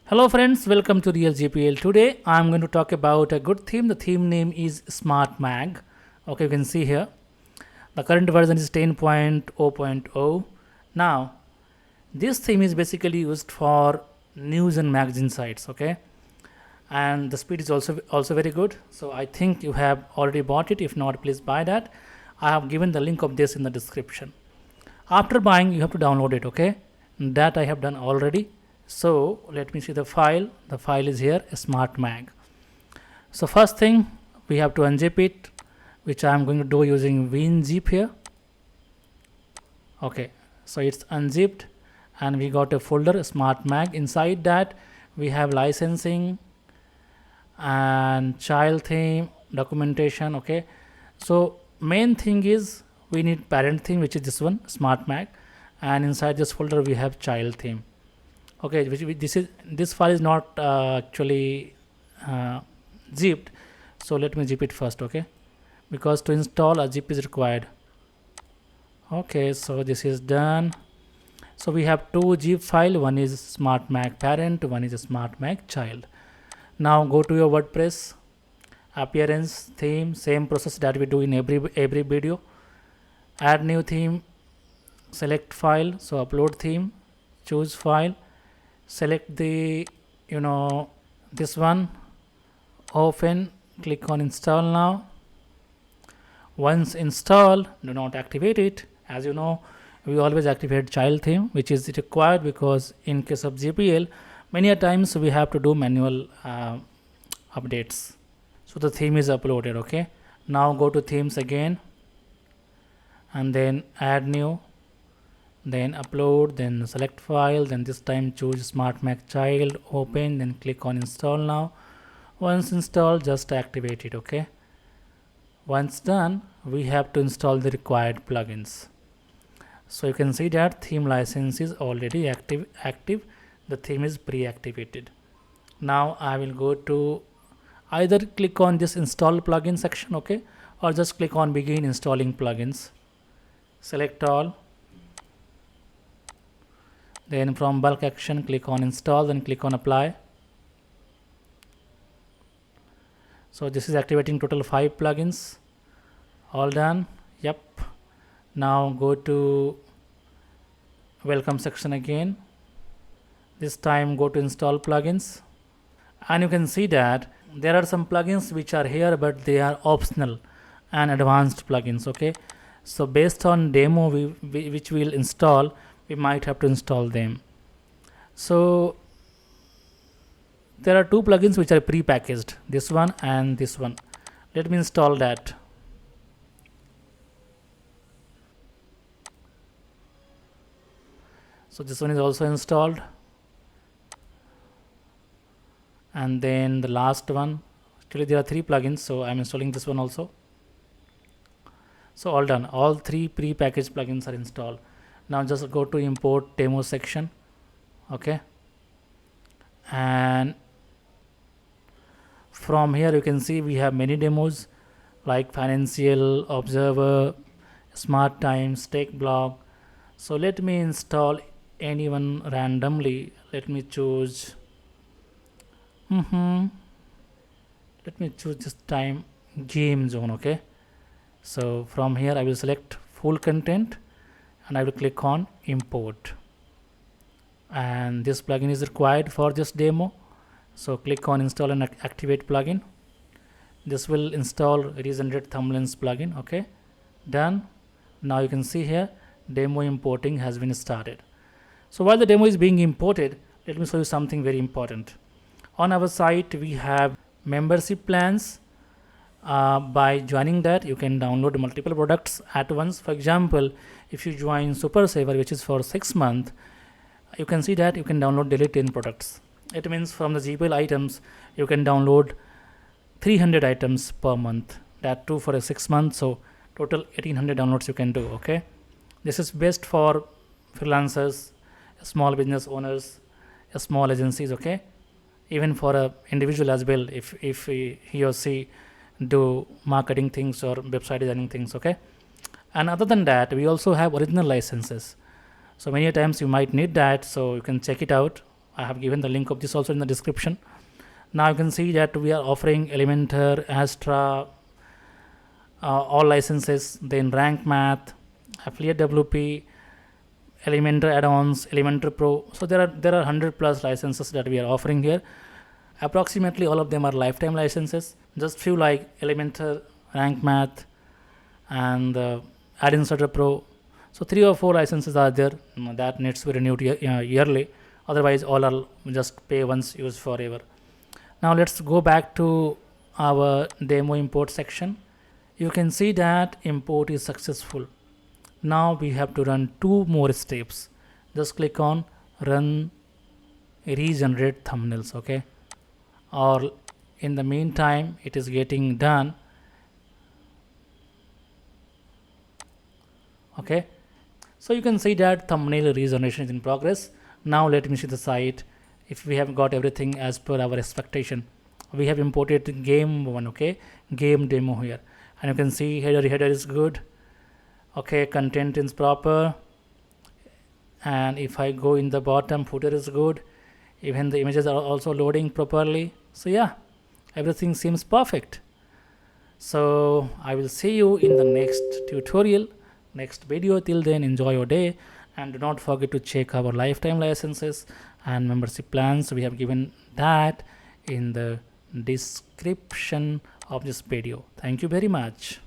Hello friends, welcome to Real GPL. Today I'm going to talk about a good theme. The theme name is SmartMag. Okay, you can see here. The current version is 10.0.0. Now, this theme is basically used for news and magazine sites, okay? And the speed is also very good. So I think you have already bought it. If not, please buy that. I have given the link of this in the description. After buying, you have to download it, okay? That I have done already. So let me see the file is here, SmartMag. So first thing, we have to unzip it, which I am going to do using WinZip here. Okay, so it's unzipped and we got a folder SmartMag. Inside that we have licensing and child theme, documentation. Okay, so main thing is we need parent theme, which is this one, SmartMag, and inside this folder we have child theme. Okay, this file is not actually zipped, so let me zip it first. Okay, because to install a zip is required. Okay, so this is done. So we have two zip file, one is SmartMag parent, one is SmartMag child. Now go to your WordPress, appearance, theme, same process that we do in every video. Add new theme, select file, so upload theme, choose file, select the this one, open, click on install now. Once installed, do not activate it. As you know, we always activate child theme, which is required because in case of GPL many a times we have to do manual updates. So the theme is uploaded. Okay, now go to themes again and then add new, then upload, then select file, then this time choose SmartMag child, open, then click on install now. Once installed, just activate it. Okay, once done, we have to install the required plugins. So you can see that theme license is already active. The theme is pre-activated. Now I will go to either click on this install plugin section, okay, or just click on begin installing plugins. Select all, then from bulk action click on install, then click on apply. So this is activating total 5 plugins. All done. Yep. Now go to welcome section again. This time go to install plugins, and you can see that there are some plugins which are here, but they are optional and advanced plugins. Okay, so based on demo which we'll install, we might have to install them. So there are two plugins which are pre-packaged, this one and this one. Let me install that. So this one is also installed, and then the last one, actually there are 3 plugins, so I'm installing this one also. So all done, all 3 pre-packaged plugins are installed. Now just go to import demo section. Okay, and from here you can see we have many demos like financial, observer, smart times, tech blog. So let me install anyone randomly. Let me choose let me choose this time game zone. Okay, so from here I will select full content and I will click on import, and this plugin is required for this demo. So click on install and activate plugin. This will install regenerate thumbnails plugin. Okay, done. Now you can see here demo importing has been started. So while the demo is being imported, let me show you something very important. On our site we have membership plans. By joining that, you can download multiple products at once. For example, if you join Super Saver, which is for 6 months, you can see that you can download daily 10 products. It means from the GPL items you can download 300 items per month, that too for a 6 months. So total 1800 downloads you can do. Okay, this is best for freelancers, small business owners, small agencies. Okay, even for a individual as well, if he or she do marketing things or website designing things. Okay, and other than that, we also have original licenses. So many times you might need that, so you can check it out I have given the link of this also in the description. Now you can see that we are offering Elementor, Astra, all licenses, then Rank Math, Affiliate WP, Elementor add-ons, Elementor Pro. So there are 100 plus licenses that we are offering here. Approximately all of them are lifetime licenses. Just few like Elementor, Rank Math, and Ad Inserter Pro. So 3 or 4 licenses are there that needs to be renewed yearly. Otherwise, all are just pay once, use forever. Now let's go back to our demo import section. You can see that import is successful. Now we have to run 2 more steps. Just click on run regenerate thumbnails, okay? Or in the meantime, it is getting done. Okay, so you can see that thumbnail regeneration is in progress. Now let me see the site. If we have got everything as per our expectation, we have imported game one, okay, game demo here, and you can see header is good, okay, content is proper, and if I go in the bottom, footer is good, even the images are also loading properly. So yeah, everything seems perfect. So I will see you in the next tutorial, next video. Till then, enjoy your day, and do not forget to check our lifetime licenses and membership plans. We have given that in the description of this video. Thank you very much.